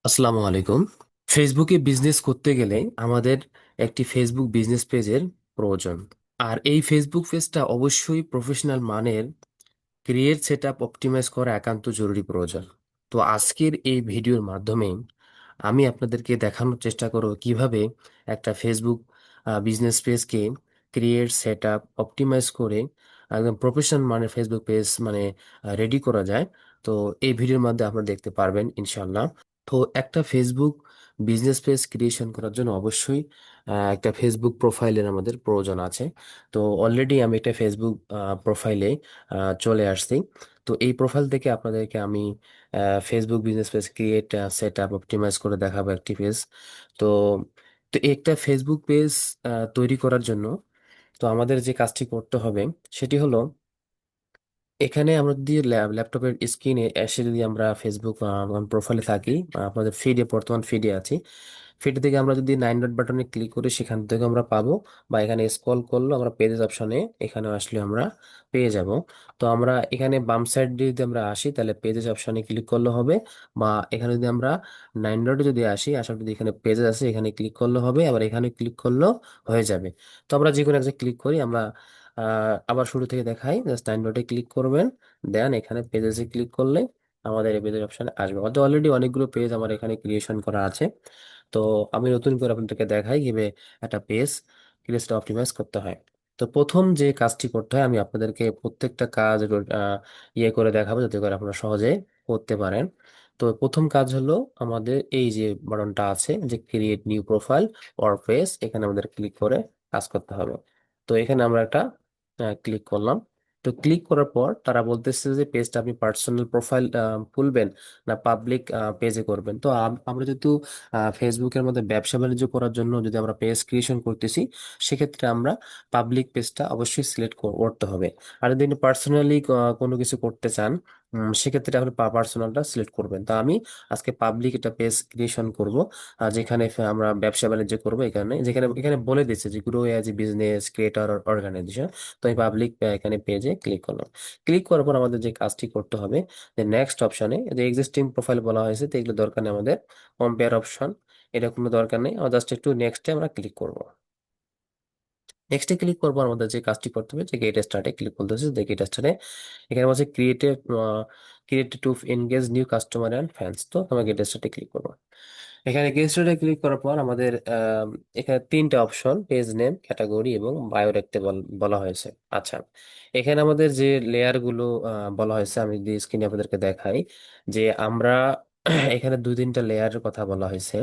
আসসালামু আলাইকুম। ফেসবুকে বিজনেস করতে গেলে আমাদের একটি ফেসবুক বিজনেস পেজের প্রয়োজন। আর এই ফেসবুক পেজটা অবশ্যই প্রফেশনাল মানের ক্রিয়েট সেট আপ অপটিমাইজ করা একান্ত জরুরি প্রয়োজন। তো আজকের এই ভিডিওর মাধ্যমে আমি আপনাদেরকে দেখানোর চেষ্টা করব কিভাবে একটা ফেসবুক বিজনেস পেজকে ক্রিয়েট সেট আপ অপটিমাইজ করে একদম প্রফেশনাল মানের ফেসবুক পেজ মানে রেডি করা যায়। তো এই ভিডিওর মধ্যে আপনারা দেখতে পারবেন ইনশাল্লাহ। তো একটা ফেসবুক বিজনেস পেজ ক্রিয়েশন করার জন্য অবশ্যই একটা ফেসবুক প্রোফাইলের আমাদের প্রয়োজন আছে। তো অলরেডি আমি একটা ফেসবুক প্রোফাইলে চলে আসছি। তো এই প্রোফাইল থেকে আপনাদেরকে আমি Facebook business page create set up optimise করে দেখাবো একটি পেজ। তো তো একটা ফেসবুক পেজ তৈরি করার জন্য তো আমাদের যে কাজটি করতে হবে সেটি হলো, এখানে আমরা যদি ল্যাপটপের স্ক্রিনে এসে যদি আমরা ফেসবুক প্রোফাইলে থাকি, আপনাদের ফিডে বর্তমান ফিডে আছি, ফিড থেকে আমরা যদি 9 ডট বাটনে ক্লিক করি সেখান থেকে আমরা পাবো, বা এখানে স্ক্রল করলে আমরা পেজেস অপশনে এখানে আসলে আমরা পেয়ে যাব। তো আমরা এখানে বাম সাইড দিয়ে যদি আমরা আসি তাহলে পেজেস অপশনে ক্লিক করলে হবে, বা এখানে যদি আমরা 9 ডটে যদি আসি আসার যদি এখানে পেজেস আছে এখানে ক্লিক করলে হবে, আবার এখানে ক্লিক করলেও হয়ে যাবে। তো আমরা যে কোনো একটা ক্লিক করি আমরা, আবার শুরু থেকে দেখাই, জাস্ট 9 ডটে ক্লিক করবেন, দেন এখানে পেজেসে ক্লিক করলে আমাদের এই পেজের অপশনে আসবে। অলরেডি অনেকগুলো পেজ আমার এখানে ক্রিয়েশন করা আছে। তো আমি নতুন করে আপনাদেরকে দেখাই কিভাবে একটা পেজ ক্রিয়েটটা অপটিমাইজ করতে হয়। তো প্রথম যে কাজটি করতে হয় আমি আপনাদেরকে প্রত্যেকটা কাজ ইয়ে করে দেখাবো যাতে করে আপনারা সহজে করতে পারেন। তো প্রথম কাজ হলো, আমাদের এই যে বাটনটা আছে যে create new profile or page, এখানে আমাদের ক্লিক করে কাজ করতে হবে। তো এখানে আমরা একটা ক্লিক করলাম। তো ক্লিক করার পর তারা বলতেছে যে পেজটা আপনি পার্সোনাল প্রোফাইল খুলবেন না পাবলিক পেজে করবেন। তো আমরা যেহেতু ফেসবুকের মধ্যে ব্যবসা বাণিজ্য করার জন্য যদি আমরা পেজ ক্রিয়েশন করতেছি, সেক্ষেত্রে আমরা পাবলিক পেজটা অবশ্যই সিলেক্ট করতে হবে। আর যদি পার্সোনালি কোনো কিছু করতে চান, সেক্ষেত্রে আপনি পার্সোনালটা সিলেক্ট করবেন। তো আমি আজকে পাবলিক একটা পেজ ক্রিয়েশন করব, যেখানে আমরা ব্যবসা বাণিজ্য করবো, এখানে যেখানে এখানে বলে দিচ্ছে যে grow as a business creator organisation. তো এই পাবলিক এখানে পেজে ক্লিক করলাম। ক্লিক করার পর আমাদের যে কাজটি করতে হবে, যে নেক্সট অপশনে যে এক্সিস্টিং প্রোফাইল বলা হয়েছে তো এগুলো দরকার নেই আমাদের, কম্পেয়ার অপশন এটা কোনো দরকার নেই, আমরা জাস্ট একটু নেক্সটে আমরা ক্লিক করব। নেক্সটে ক্লিক করবো, আমাদের যে কাজটি করতে হবে যে গেট স্টার্টে ক্লিক করতে হচ্ছে, যে গেট স্টার্টে এখানে বলছে created two engage new customer and fans. তো আমরা গেট স্টার্টে ক্লিক করবো। এখানে গেট স্টার্টে ক্লিক করার পর আমাদের এখানে তিনটা অপশন, পেজ নেম, ক্যাটাগরি এবং বায়ো রাখতে বলা হয়েছে। আচ্ছা, এখানে আমাদের যে লেয়ার গুলো বলা হয়েছে আমি যদি স্ক্রিনে আপনাদেরকে দেখাই, যে আমরা এখানে দুই তিনটা লেয়ারের কথা বলা হয়েছে।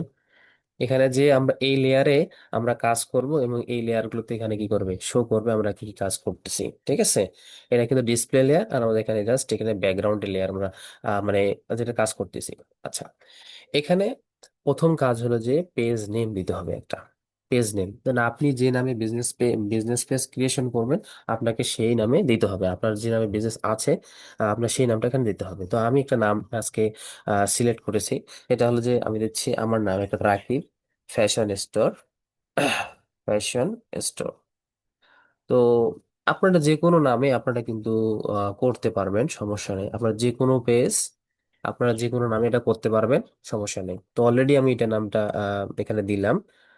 এখানে যে আমরা এই লেয়ারে আমরা কাজ করব এবং এই লেয়ার গুলোতে এখানে কি করবে, শো করবে আমরা কি কি কাজ করতেছি। ঠিক আছে, এটা কিন্তু ডিসপ্লে লেয়ার, আর আমাদের এখানে জাস্ট এখানে ব্যাকগ্রাউন্ড লেয়ার আমরা মানে যেটা কাজ করতেছি। আচ্ছা, এখানে প্রথম কাজ হলো যে পেজ নেম দিতে হবে একটা। পেজ নেম দেন আপনি যে নামে বিজনেস পেজ ক্রিয়েশন করবেন আপনাকে সেই নামে দিতে হবে, আপনার যে নামে বিজনেস আছে আপনার সেই নামটা এখানে দিতে হবে। তো আমি একটা নাম আজকে সিলেক্ট করেছি, এটা হলো যে আমি দিচ্ছি আমার নাম একটা Rakib fashion store, fashion store. তো আপনারা যে কোনো নামে আপনারা কিন্তু করতে পারবেন, সমস্যা নেই। আপনার যে কোনো পেজ আপনারা যে কোনো নামে এটা করতে পারবেন, সমস্যা নেই। তো অলরেডি আমি এটা নামটা এখানে দিলাম।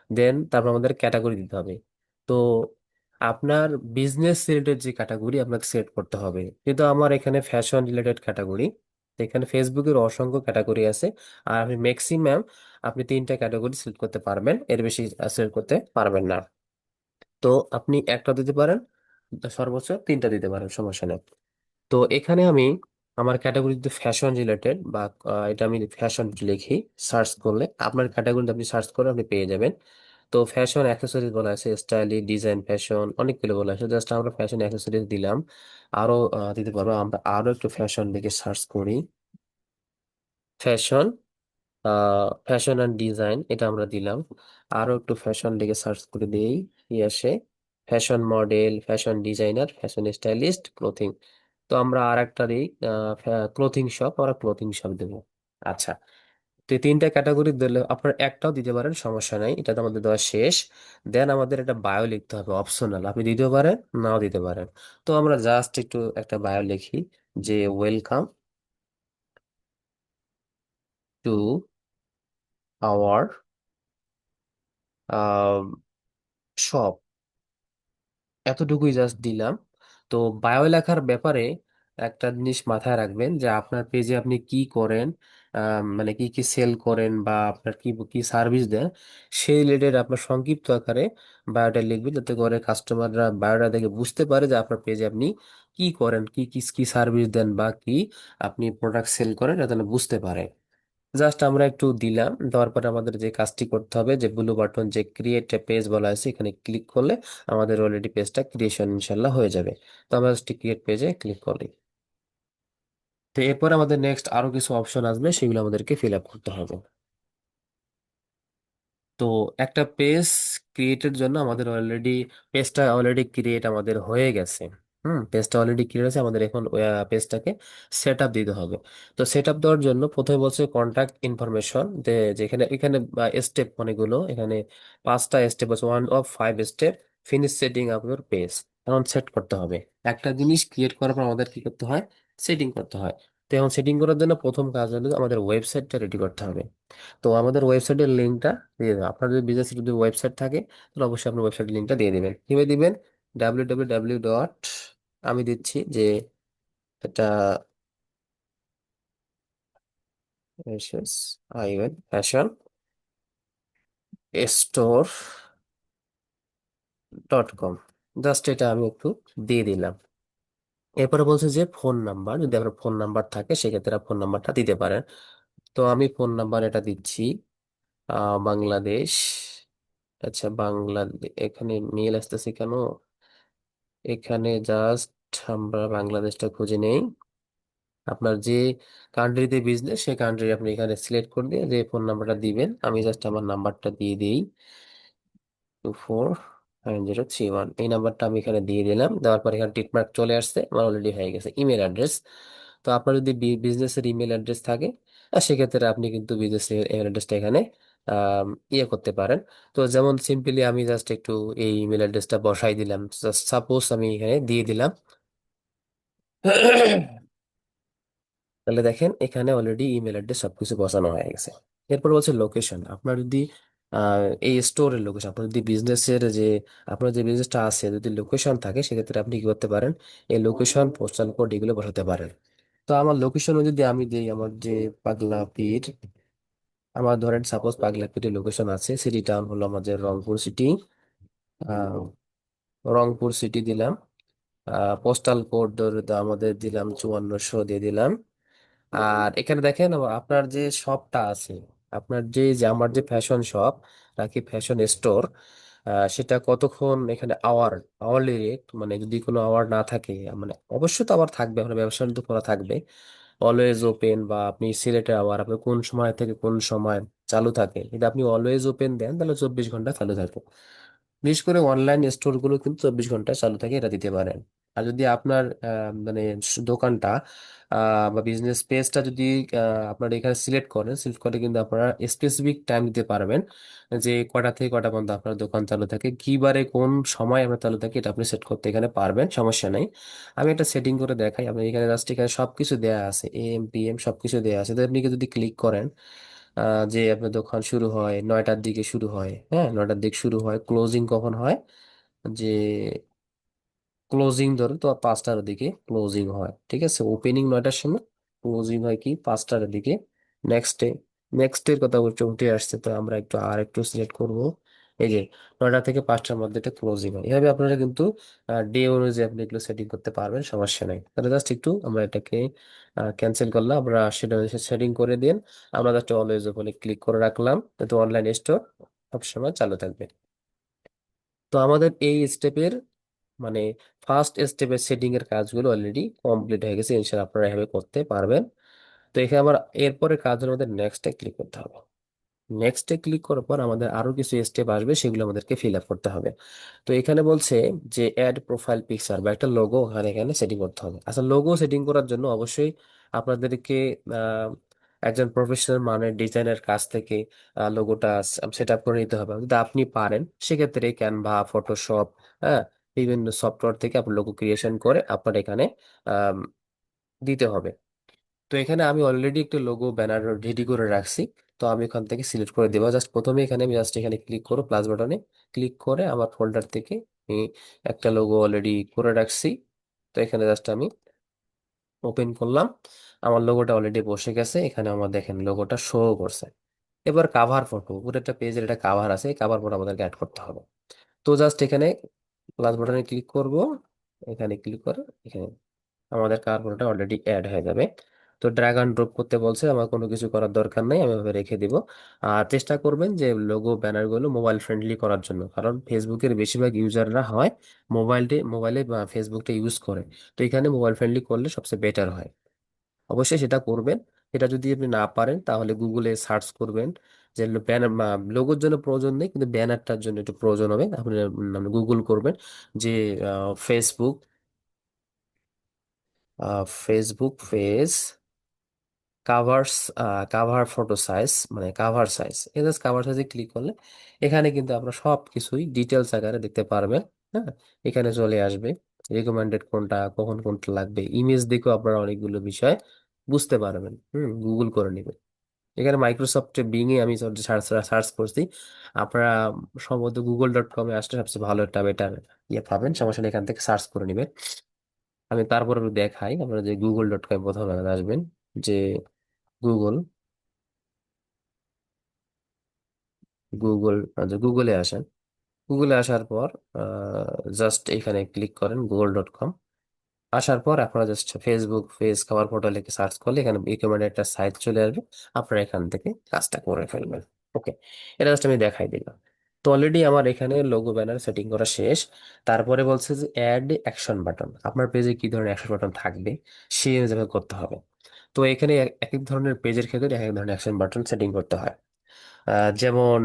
দেন তারপর আমাদের ক্যাটাগরি দিতে হবে। তো আপনার বিজনেস রিলেটেড যে ক্যাটাগরি আপনাকে সেট করতে হবে, কিন্তু আমার এখানে ফ্যাশন রিলেটেড ক্যাটাগরি, এখানে ফেসবুকের অসংখ্য ক্যাটাগরি আছে, আর আপনি ম্যাক্সিমাম আপনি তিনটা ক্যাটাগরি সিলেক্ট করতে পারবেন, এর বেশি সিলেক্ট করতে পারবেন না। তো আপনি একটা দিতে পারেন, সর্বোচ্চ তিনটা দিতে পারেন, সমস্যা নেই। তো এখানে আমি আমার ক্যাটাগরিতে ফ্যাশন রিলেটেড বা এটা আমি ফ্যাশন লিখি, সার্চ করলে আপনার ক্যাটাগরিতে আপনি সার্চ করে আপনি পেয়ে যাবেন। তো ফ্যাশন অ্যাক্সেসরিজ বলা আছে, স্টাইলি ডিজাইন ফ্যাশন অনেকগুলো বলা আছে, জাস্ট আমরা ফ্যাশন অ্যাক্সেসরিজ দিলাম। আরো দিতে পারবো, আমরা আরো একটু ফ্যাশন লিখে সার্চ করি, ফ্যাশন ফ্যাশন অ্যান্ড ডিজাইন এটা আমরা দিলাম। আরো একটু ফ্যাশন লিখে সার্চ করে দিই, কি আসে, fashion model, fashion designer, fashion stylist, clothing. তো আমরা আর একটা দিই ক্লোথিং শপ, আমরা ক্লোথিং শপ দেবো। আচ্ছা, তো এই তিনটা ক্যাটাগরি দিলে আপনার একটাও দিতে পারেন, সমস্যা নাই, এটা তো আমাদের দেওয়া শেষ। দেন আমাদের একটা বায়ো লিখতে হবে, অপশনাল, আপনি দিতেও পারেন নাও দিতে পারেন। তো আমরা জাস্ট একটু একটা বায়ো লিখি, যে ওয়েলকাম টু আওয়ার শপ, এতটুকুই জাস্ট দিলাম। তো বায়ো লেখার ব্যাপারে একটা জিনিস মাথায় রাখবেন যে আপনার পেজে আপনি কি করেন, মানে কি কি সেল করেন বা আপনার কি কি সার্ভিস দেন, সেই রিলেটেড আপনার সংক্ষিপ্ত আকারে বায়োটা লিখবেন, যাতে করে কাস্টমাররা বায়োটা দেখে বুঝতে পারে যে আপনার পেজে আপনি কি করেন, কি কি কি সার্ভিস দেন বা কি আপনি প্রোডাক্ট সেল করেন, যাতে না বুঝতে পারে। জাস্ট আমরা একটু দিলাম, দেওয়ার পরে আমাদের যে কাজটি করতে হবে, যে ব্লু বাটন যে ক্রিয়েট পেজ বলা আছে, এখানে ক্লিক করলে আমাদের অলরেডি পেজটা ক্রিয়েশন ইনশাল্লাহ হয়ে যাবে। তো আমরা জাস্ট ক্রিয়েট পেজে ক্লিক করি। তো এরপর আমাদের নেক্সট আরো কিছু অপশন আসবে, সেগুলো আমাদেরকে ফিল আপ করতে হবে। তো একটা পেজ ক্রিয়েটের জন্য আমাদের অলরেডি পেজটা অলরেডি ক্রিয়েট আমাদের হয়ে গেছে। পেজটা অলরেডি ক্রিয়েট হয়েছে, আমাদের এখন পেজটাকে সেট আপ দিতে হবে। তো সেট আপ দেওয়ার জন্য প্রথমে বলছে কন্ট্যাক্ট ইনফরমেশন, যেখানে এখানে স্টেপ অনেকগুলো, এখানে 5টা স্টেপ আছে, 1 of 5 step, finish setting up your page. এখন সেট করতে হবে। একটা জিনিস ক্রিয়েট করার পর আমাদের কি করতে হয়, সেটিং করতে হয়। তো এখন সেটিং করার জন্য প্রথম কাজ হলো আমাদের ওয়েবসাইটটা রেডি করতে হবে। তো আমাদের ওয়েবসাইটের লিঙ্কটা দিয়ে দেবেন। আপনার যদি বিজনেস যদি ওয়েবসাইট থাকে, তাহলে অবশ্যই আপনার ওয়েবসাইটের লিঙ্কটা দিয়ে দিবেন। কিভাবে দিবেন? www. আমি দিচ্ছি যে এটা ফ্যাশন স্টোর .com। জাস্ট এটা আমি একটু দিয়ে দিলাম। এরপরে বলছে যে ফোন নাম্বার, যদি আপনার ফোন নাম্বার থাকে সেক্ষেত্রে ফোন নাম্বারটা দিতে পারেন। তো আমি ফোন নাম্বার এটা দিচ্ছি, বাংলাদেশ। আচ্ছা, এখানে মেল আসতেছে কেন? এখানে জাস্ট আমরা বাংলাদেশটা খুঁজে নেই। আপনার যে কান্ট্রিতে বিজনেস, সেই কান্ট্রি আপনি এখানে সিলেক্ট করে দিয়ে যে ফোন নাম্বারটা দিবেন, আমি জাস্ট আমার নাম্বারটা দিয়ে দিই, 249031। এই নাম্বারটা আমি এখানে দিয়ে দিলাম। দেওয়ার পর এখানে টিকমার্ক চলে আসছে, আমার অলরেডি হয়ে গেছে। ইমেল অ্যাড্রেস, তো আপনার যদি বিজনেসের ইমেল অ্যাড্রেস থাকে, সেক্ষেত্রে আপনি কিন্তু বিজনেসের ইমেল অ্যাড্রেসটা এখানে আম, ইয়ে করতে পারেন। তো যেমন সিম্পলি আমি জাস্ট একটু এই ইমেল অ্যাড্রেসটা বসাই দিলাম, সাপোজ আমি এখানে দিয়ে দিলাম। তাহলে দেখেন এখানে অলরেডি ইমেল অ্যাড্রেস সবকিছু বসানো হয়ে গেছে। এরপর হচ্ছে লোকেশন। আপনার যদি এই স্টোরের লোকেশন, আপনার যদি বিজনেসের যে আপনার যে বিজনেসটা আছে যদি লোকেশন থাকে, সেক্ষেত্রে আপনি কি করতে পারেন, এই লোকেশন, পোস্টাল কোড এগুলো বসাতে পারেন। তো আমার লোকেশনও যদি আমি দিই, আমার যে পাগলা পীর, আমার ধরেন সাপোজ পাগলা পীরের লোকেশন আছে, সিটি টাউন হলো আমাদের রংপুর সিটি। রংপুর সিটি দিলাম। পোস্টাল কোড আমাদের দিলাম 5400 দিয়ে দিলাম। আর এখানে দেখেন আপনার যে শপটা আছে, আপনার যে যে আমার যে ফ্যাশন শপ নাকি ফ্যাশন স্টোর, সেটা কতক্ষণ এখানে আওয়ারলি রেট, মানে যদি কোনো আওয়ার না থাকে, মানে অবশ্যই তো আবার থাকবে, আপনার ব্যবসা তো খোলা থাকবে, অলওয়েজ ওপেন, বা আপনি সিলেক্টেড আওয়ার, আপনি কোন সময় থেকে কোন সময় চালু থাকে। যদি আপনি অলওয়েজ ওপেন দেন, তাহলে 24 ঘন্টা চালু থাকে। বিশেষ করে অনলাইন স্টোর গুলো কিন্তু 24 ঘন্টা চালু থাকে, এটা দিতে পারেন। আর যদি আপনার মানে দোকানটা বা বিজনেস পেজটা যদি আপনার এখানে সিলেক্ট করে কিন্তু আপনারা স্পেসিফিক টাইম দিতে পারবেন, যে কটা থেকে কটা পর্যন্ত আপনার দোকান চালু থাকে, কি বারে কোন সময় আপনার চালু থাকে, এটা আপনি সেট করতে এখানে পারবেন, সমস্যা নাই। আমি একটা সেটিং করে দেখাই। আপনি এখানে জাস্ট এখানে সবকিছু দেওয়া আছে, এম পি এম সবকিছু দেওয়া আছে। তো আপনি যদি ক্লিক করেন, যে আপনার দোকান শুরু হয় 9টার দিকে শুরু হয়, হ্যাঁ 9টার দিকে শুরু হয়, ক্লোজিং কখন হয়, যে ক্লোজিং ধরো তো 5টার দিকে ক্লোজিং হয়, ঠিক আছে। ওপেনিং 9টার সময়, ক্লোজিং হয় কি 5টার দিকে। নেক্সট ডে, নেক্সট ডে কথা উঠে উঠে আসছে, তো আমরা একটু আর একটু সিলেক্ট করব। এই যে 9টা থেকে 5টার মধ্যে এটা ক্লোজিং হয়। এভাবে আপনারা কিন্তু ডে অনুযায়ী আপনি এগুলো সেটিং করতে পারবেন, সমস্যা নাই। তাহলে জাস্ট একটু আমরা এটাকে ক্যান্সেল করলাম, আমরা সেটা সেটিং করে দিন। আমরা জাস্ট অলওয়েজ ওপেনে ক্লিক করে রাখলাম, তো অনলাইন স্টোর সবসময় চালু থাকবে। তো আমাদের এই স্টেপের মানে ফার্স্ট স্টেপের সেটিং এর কাজগুলো অলরেডি কমপ্লিট হয়ে গেছে, ইনশাআল্লাহ আপনারা এভাবে করতে পারবেন। তো এখানে আমার এরপরে কাজ হলো আমাদের নেক্সটে ক্লিক করতে হবে। নেক্সটে ক্লিক করার পর আমাদের আরো কিছু স্টেপ আসবে, সেগুলো আমাদেরকে ফিল আপ করতে হবে। তো এখানে বলছে যে অ্যাড প্রোফাইল পিকচার বা একটা লোগো এখানে এখানে সেটিং করতে হবে। আচ্ছা, লোগো সেটিং করার জন্য অবশ্যই আপনাদেরকে আহ, একজন প্রফেশনাল মানের ডিজাইনের কাছ থেকে লোগোটা সেট আপ করে নিতে হবে। যদি আপনি পারেন, সেক্ষেত্রে ক্যানভা, ফটোশপ, হ্যাঁ, বিভিন্ন সফটওয়্যার থেকে আপনি লোগো ক্রিয়েশন করে আপনার এখানে আম, দিতে হবে। তো এখানে আমি অলরেডি একটা লোগো ব্যানার রেডি করে রাখছি। তো আমি এখান থেকে সিলেক্ট করে দেবো। জাস্ট প্রথমে এখানে আমি জাস্ট এখানে ক্লিক করো, প্লাস বাটনে ক্লিক করে আমার ফোল্ডার থেকে আমি একটা লোগো অলরেডি করে রাখছি। তো এখানে জাস্ট আমি ওপেন করলাম, আমার লোগোটা অলরেডি বসে গেছে, এখানে আমার দেখেন লোগোটা শো করছে। এবার কাভার ফটো, পুরো একটা পেজের একটা কাভার আছে, কাভার ফটো আমাদেরকে অ্যাড করতে হবে। তো জাস্ট এখানে প্লাস বাটনে ক্লিক করব, এখানে ক্লিক করে এখানে আমাদের কার্বনটা অলরেডি অ্যাড হয়ে যাবে। তো ড্র্যাগ অ্যান্ড ড্রপ করতে বলছে, আমার কোনো কিছু করার দরকার নেই, আমি এভাবে রেখে দিব। আর চেষ্টা করবেন যে লোগো ব্যানারগুলো মোবাইল ফ্রেন্ডলি করার জন্য, কারণ ফেসবুকের বেশিরভাগ ইউজাররা হয় মোবাইলে বা ফেসবুকটা ইউজ করে। তো এখানে মোবাইল ফ্রেন্ডলি করলে সবচেয়ে বেটার হয়, অবশ্যই সেটা করবেন। এটা যদি আপনি না পারেন তাহলে গুগলে সার্চ করবেন যে ব্যানার, লোগোর জন্য প্রয়োজন নেই কিন্তু ব্যানারটার জন্য একটু প্রয়োজন হবে, আপনি গুগল করবেন যে Facebook Facebook page covers, cover photo size, মানে কাভার সাইজ, এই জাস্ট কাভার সাইজে ক্লিক করলে এখানে কিন্তু আপনার সব কিছুই ডিটেলস আকারে দেখতে পারবেন। হ্যাঁ, এখানে চলে আসবে রিকমেন্ডেড কোনটা, কখন কোনটা লাগবে, ইমেজ দেখেও আপনারা অনেকগুলো বিষয় বুঝতে পারবেন। গুগল করে নেবেন। এখানে মাইক্রোসফট বিং এ আমি সার্চ সার্চ করছি, আপনারা সম্ভবত google.com-এ আসলে সবচেয়ে ভালো একটা বেটার ইয়ে পাবেন, সমস্যা নেই, এখান থেকে সার্চ করে নেবেন। আমি তারপর দেখাই আপনারা যে google.com প্রথমে আসবেন, যে গুগল, গুগল, গুগলে আসেন। গুগলে আসার পর জাস্ট এখানে ক্লিক করেন google.com। আসার পর আপনারা just Facebook page cover photo লিখে সার্চ করলে এখানে রিকমেন্ডেড একটা সাইট চলে আসবে, আপনারা এখান থেকে কাজটা করে ফেলবেন। ওকে, এটা জাস্ট আমি দেখাই দিলাম। তো অলরেডি আমার এখানে লোগো ব্যানার সেটিং করা শেষ। তারপরে বলছে যে অ্যাড অ্যাকশন বাটন, আপনার পেজে কি ধরনের অ্যাকশন বাটন থাকবে সেই অনুযায়ী করতে হবে। তো এখানে এক এক ধরনের পেজের ক্ষেত্রে এক এক ধরনের অ্যাকশন বাটন সেটিং করতে হয়। যেমন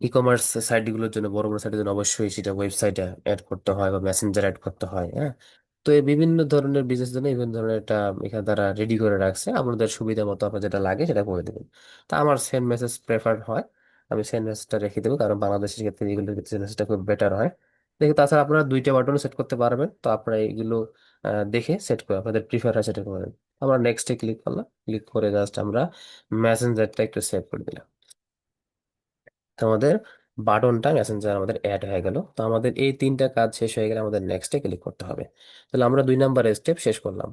ই কমার্স সাইটগুলোর জন্য, বড় বড় সাইটের জন্য অবশ্যই সেটা ওয়েবসাইটে অ্যাড করতে হয় বা মেসেঞ্জার অ্যাড করতে হয়। হ্যাঁ, তো এই বিভিন্ন ধরনের বিজনেস জন্য বিভিন্ন ধরনের একটা এখানে তারা রেডি করে রাখছে, আপনাদের সুবিধা মতো আপনার যেটা লাগে সেটা করে দেবেন। তা আমার সেন্ড মেসেজ প্রেফার্ড হয়, আমি সেন্ড মেসেজটা রেখে দেবো, কারণ বাংলাদেশের ক্ষেত্রে এগুলোর ক্ষেত্রে সেন্ড মেসেজটা খুব বেটার হয়। দেখে তাছাড়া আপনারা দুইটা বাটন সেট করতে পারবেন, তো আপনারা এগুলো দেখে সেট করে আপনাদের প্রিফার হয় সেটা করবেন। আমরা নেক্সটে ক্লিক করলাম, ক্লিক করে জাস্ট আমরা মেসেঞ্জারটা একটু সেভ করে দিলাম। তো আমাদের বাটনটা মেসেঞ্জার আমাদের অ্যাড হয়ে গেল। তো আমাদের এই তিনটা কাজ শেষ হয়ে গেলে আমাদের নেক্সটে ক্লিক করতে হবে। তাহলে আমরা 2 নাম্বার স্টেপ শেষ করলাম,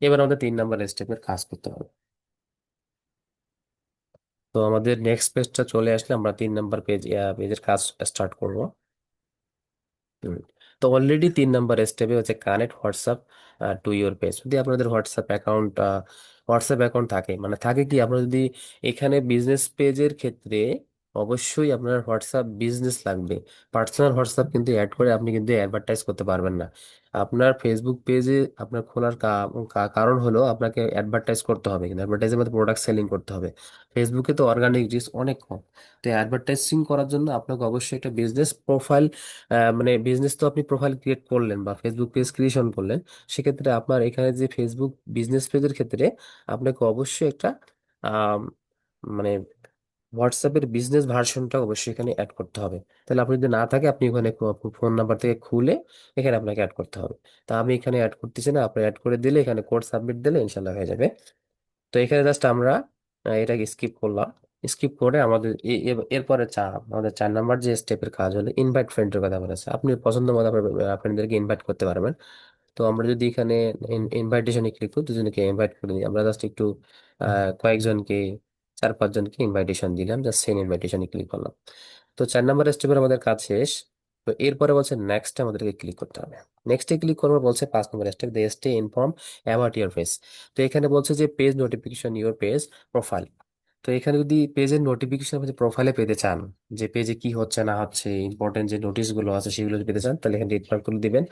এবার আমাদের 3 নাম্বার স্টেপের কাজ করতে হবে। তো আমাদের নেক্সট পেজটা চলে আসলে আমরা 3 নাম্বার পেজের কাজ স্টার্ট করব। হুম। তো অলরেডি 3 নাম্বার স্টেপে হচ্ছে connect WhatsApp to your page. যদি আপনাদের হোয়াটসঅ্যাপ অ্যাকাউন্ট থাকে, মানে থাকে কি, আপনার যদি এখানে বিজনেস পেজের ক্ষেত্রে অবশ্যই আপনার হোয়াটসঅ্যাপ বিজনেস লাগবে। পার্সোনাল হোয়াটসঅ্যাপ কিন্তু অ্যাড করে আপনি কিন্তু অ্যাডভার্টাইজ করতে পারবেন না। আপনার ফেসবুক পেজে আপনার খোলার কারণ হলো আপনাকে অ্যাডভার্টাইজ করতে হবে, কিন্তু অ্যাডভার্টাইজের মধ্যে প্রোডাক্ট সেলিং করতে হবে। ফেসবুকে তো অর্গানিক রিচ অনেক কম। তো অ্যাডভার্টাইজিং করার জন্য আপনাকে অবশ্যই একটা বিজনেস প্রোফাইল, মানে বিজনেস তো আপনি প্রোফাইল ক্রিয়েট করলেন বা ফেসবুক পেজ ক্রিয়েশন করলেন, সেক্ষেত্রে আপনার এখানে যে ফেসবুক বিজনেস পেজের ক্ষেত্রে আপনাকে অবশ্যই একটা আম, মানে হোয়াটসঅ্যাপের বিজনেস ভার্সনটা অবশ্যই এখানে অ্যাড করতে হবে। তাহলে আপনি যদি না থাকে আপনি ওখানে ফোন নাম্বার থেকে খুলে এখানে আপনাকে অ্যাড করতে হবে। তা আমি এখানে অ্যাড করতেছি না, আপনি অ্যাড করে দিলে এখানে কোড সাবমিট দিলে ইনশাল্লাহ হয়ে যাবে। তো এখানে জাস্ট আমরা এটাকে স্কিপ করলাম। স্কিপ করে আমাদের এরপরে আমাদের 4 নাম্বার যে স্টেপের কাজ হলো ইনভাইট ফ্রেন্ডের কথা বলেছে, আপনি পছন্দ মতো আপনার ফ্রেন্ডদেরকে ইনভাইট করতে পারবেন। তো আমরা যদি এখানে ইনভাইটেশনে ক্লিক করি, দুজনকে ইনভাইট করে দিই, আমরা জাস্ট একটু কয়েকজনকে, 4-5 জনকে ইনভাইটেশন দিলাম, জাস্ট সেন্ড ইনভাইটেশনে ক্লিক করলাম। তো 4 নাম্বার স্টেপের আমাদের কাজ শেষ। তো এরপরে বলছে নেক্সট আমাদেরকে ক্লিক করতে হবে। নেক্সটে ক্লিক করবো, বলছে 5 number step, they stay informed about your page. তো এখানে বলছে যে page notification your page profile. তো এখানে যদি পেজের নোটিফিকেশন আপনি প্রোফাইলে পেতে চান, যে পেজে কি হচ্ছে না হচ্ছে, ইম্পর্টেন্ট যে নোটিশ গুলো আছে সেগুলো যদি পেতে চান, তাহলে এখানে রেড মার্ক করে দিবেন।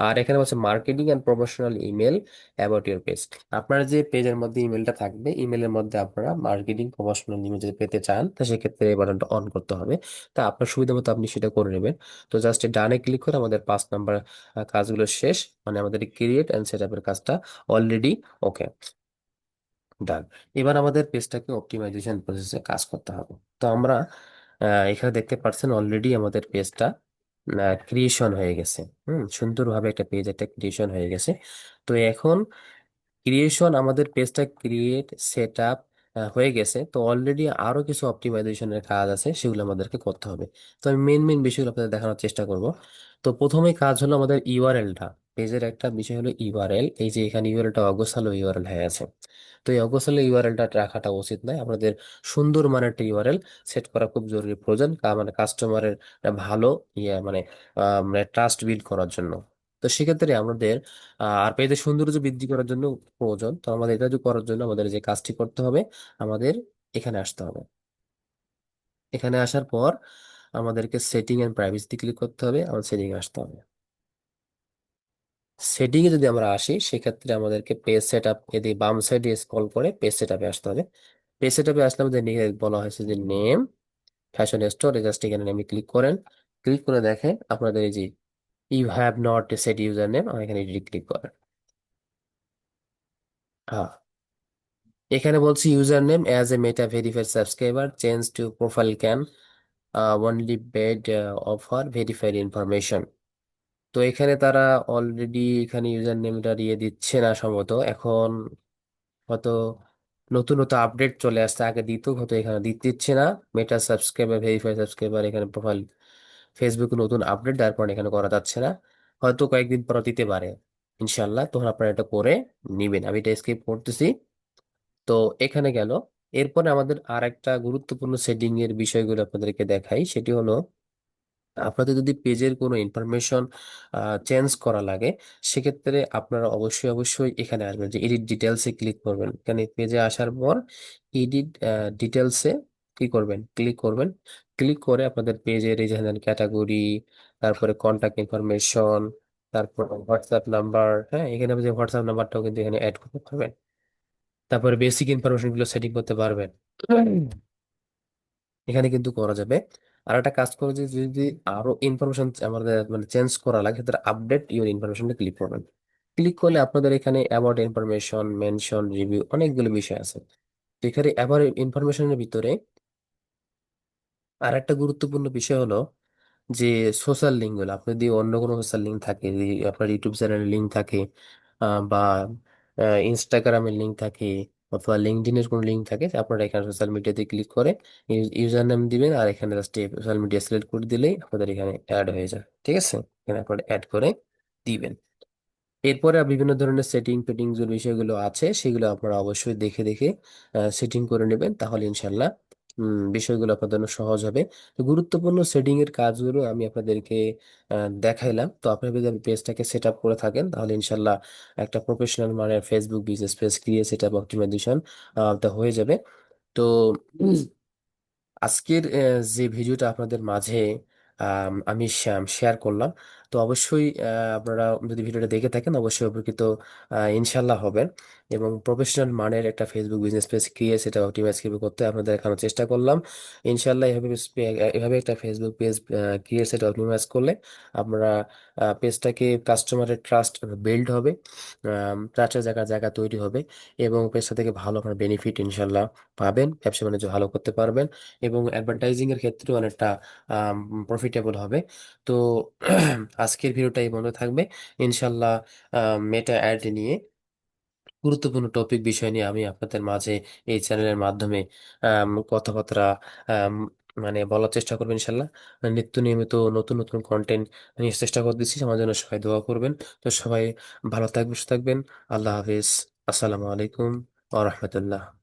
আর এখানে হচ্ছে marketing and promotional email about your page. আপনার যে পেজের মধ্যে ইমেলটা থাকবে, ইমেলের মধ্যে আপনারা মার্কেটিং প্রমোশনাল ইমেল যদি পেতে চান, তো সেক্ষেত্রে এই বাটনটা অন করতে হবে। তা আপনার সুবিধা মতো আপনি সেটা করে নেবেন। তো জাস্ট ডানে ক্লিক করে আমাদের 5 নাম্বার কাজগুলো শেষ, মানে আমাদের ক্রিয়েট অ্যান্ড সেট আপের কাজটা অলরেডি ওকে, ডান। এবার আমাদের পেজটাকে অপটিমাইজেশন প্রসেসে কাজ করতে হবে। তো আমরা এখানে দেখতে পাচ্ছেন অলরেডি আমাদের পেজটা ক্রিয়েশন হয়ে গেছে। সুন্দরভাবে একটা পেজ একটা ক্রিয়েশন হয়ে গেছে। তো এখন ক্রিয়েশন, আমাদের পেজটা ক্রিয়েট, সেট আপ, হয়ে গেছে, তো অলরেডি আরো কিছু অপটিমাইজেশনের কাজ আছে, সেগুলো আমাদেরকে করতে হবে। তো আমি মেন মেন বিষয়গুলো আপনাদের দেখানোর চেষ্টা করব। তো প্রথমে কাজ হলো আমাদের ইউআরএলটা। পেজের একটা বিষয় হলো ইউআরএল। এই যে এখানে ইউআরএলটা অগোছালো ইউআরএল হয়ে আছে, তো এই অগোছালো ইউআরএলটা রাখাটা উচিত নয়। আপনাদের সুন্দর মানের একটা ইউআরএল সেট করা খুব জরুরি প্রয়োজন, মানে কাস্টমারের ভালো মানে মানে ট্রাস্ট বিল্ড করার জন্য। তো সেক্ষেত্রে আমাদের আর পেজের সৌন্দর্য বৃদ্ধি করার জন্য প্রয়োজন। তো আমাদের এটা করার জন্য আমাদের যে কাজটি করতে হবে, আমাদের এখানে আসতে হবে। এখানে আসার পর আমাদেরকে সেটিং এন্ড প্রাইভেসিতে ক্লিক করতে হবে, আমাদের সেটিং আসতে হবে। সেটিং এ যদি আমরা আসি, সেক্ষেত্রে আমাদেরকে পেজ সেট আপ, এদিকে বাম সাইডে স্ক্রল করে পেজ সেট আপে আসতে হবে। পেজ সেট আপে আসলে আমাদের বলা হয়েছে যে নেম ফ্যাশন স্টোর, জাস্ট এখানে নেমে ক্লিক করেন। ক্লিক করে দেখেন আপনাদের এই যে you have not set user name, এখানে ক্লিক করেন। হ্যাঁ, এখানে বলছি user name as a Meta verified subscriber change to profile can only bed offer verified information. তো এখানে তারা অলরেডি এখানে ইউজার নেমটা দিয়ে দিচ্ছে না সম্ভবত এখন, হয়তো নতুন নতুন আপডেট চলে আসছে, আগে দিত, হয়তো এখানে দিচ্ছে না। মেটা সাবস্ক্রাইবার ভেরিফাইড সাবস্ক্রাইবার এখানে প্রোফাইল ফেসবুকে নতুন আপডেট দেওয়ার পর এখানে করা যাচ্ছে না, হয়তো কয়েকদিন পর দিতে পারে। ইনশাল্লাহ তখন আপনারা এটা করে নিবেন। আমি এটা স্কিপ করতেছি। তো এখানে গেল। এরপরে আমাদের আর একটা গুরুত্বপূর্ণ সেটিং এর বিষয়গুলো আপনাদেরকে দেখাই, সেটি হলো আপনাদের যদি পেজের কোনো ইনফরমেশন চেঞ্জ করা লাগে, সেক্ষেত্রে আপনারা অবশ্যই অবশ্যই এখানে আসবেন, যে এডিট ডিটেলসে ক্লিক করবেন। এখানে পেজে আসার পর এডিট ডিটেলসে কি করবেন, ক্লিক করবেন। ক্লিক করে আপনাদের পেজের এই যে ক্যাটাগরি, তারপরে কন্ট্যাক্ট ইনফরমেশন, তারপর হোয়াটসঅ্যাপ নাম্বার, হ্যাঁ এখানে যে হোয়াটসঅ্যাপ নাম্বারটাও কিন্তু এখানে অ্যাড করতে পারবেন। তারপরে বেসিক ইনফরমেশন গুলো সেটিং করতে পারবেন, এখানে কিন্তু করা যাবে। আর একটা কাজ করো যে যদি আরো ইনফরমেশন আমাদের মানে চেঞ্জ করা লাগে, তাহলে আপডেট ইউর ইনফরমেশনে ক্লিক করবেন। ক্লিক করলে আপনাদের এখানে অ্যাবাউট ইনফরমেশন, মেনশন, রিভিউ অনেকগুলো বিষয় আছে। তো এখানে অ্যাবাউট ইনফরমেশনের ভিতরে আর একটা গুরুত্বপূর্ণ বিষয় হলো যে সোশ্যাল লিঙ্ক গুলো, আপনার যদি অন্য কোনো সোশ্যাল লিঙ্ক থাকে, যদি আপনার ইউটিউব চ্যানেলের লিঙ্ক থাকে বা ইনস্টাগ্রামের লিঙ্ক থাকে অথবা লিঙ্কডইনের কোনো লিঙ্ক থাকে, আপনারা এখানে সোশ্যাল মিডিয়াতে ক্লিক করে ইউজার নেম দিবেন, আর এখানে জাস্ট সোশ্যাল মিডিয়া সিলেক্ট করে দিলেই আপনাদের এখানে অ্যাড হয়ে যায়। ঠিক আছে, এখানে আপনারা অ্যাড করে দিবেন। এরপরে আর বিভিন্ন ধরনের সেটিং ফিটিং যে বিষয়গুলো আছে, সেগুলো আপনারা অবশ্যই দেখে দেখে সেটিং করে নেবেন, তাহলে ইনশাল্লাহ বিষয়গুলো আপনাদের জন্য সহজ হবে। তো গুরুত্বপূর্ণ সেটিং এর কাজগুলো আমি আপনাদেরকে দেখাইলাম। তো আপনি যদি পেজটাকে সেট আপ করে থাকেন, তাহলে ইনশাল্লাহ একটা প্রফেশনাল মানের Facebook business page create set up optimisation তা হয়ে যাবে। তো আজকের যে ভিডিওটা আপনাদের মাঝে আমি শেয়ার করলাম, তো অবশ্যই আপনারা যদি ভিডিওটা দেখে থাকেন অবশ্যই উপকৃত ইনশাল্লাহ হবেন। এবং প্রফেশনাল মানের একটা ফেসবুক বিজনেস পেজ ক্রিয়েট সেটা অপটিমাইজ কিভাবে করতে হয় আপনাদের দেখানোর চেষ্টা করলাম। ইনশাল্লাহ এভাবে একটা ফেসবুক পেজ ক্রিয়েট সেটা অপটিমাইজ করলে আপনারা পেজটাকে কাস্টমারের ট্রাস্ট বিল্ড হবে, ট্রাস্টের জায়গা জায়গা তৈরি হবে, এবং পেজটা থেকে ভালো আপনার বেনিফিট ইনশাল্লাহ পাবেন, ব্যবসা বাণিজ্য ভালো করতে পারবেন, এবং অ্যাডভার্টাইজিং এর ক্ষেত্রেও অনেকটা প্রফিটেবল হবে। তো আজকের ভিডিওটা এই বন্ধ থাকবে। ইনশাল্লাহ মেটা অ্যাড নিয়ে গুরুত্বপূর্ণ টপিক বিষয় নিয়ে আমি আপনাদের মাঝে এই চ্যানেলের মাধ্যমে কথাবার্তা আম, মানে বলার চেষ্টা করবেন ইনশাল্লাহ। নিত্য নিয়মিত নতুন নতুন কন্টেন্ট নিয়ে চেষ্টা করতেছি, আমার জন্য সবাই দোয়া করবেন। তো সবাই ভালো থাকবেন, সুস্থ থাকবেন। আল্লাহ হাফিজ। আসসালামু আলাইকুম ওয়া রাহমাতুল্লাহ।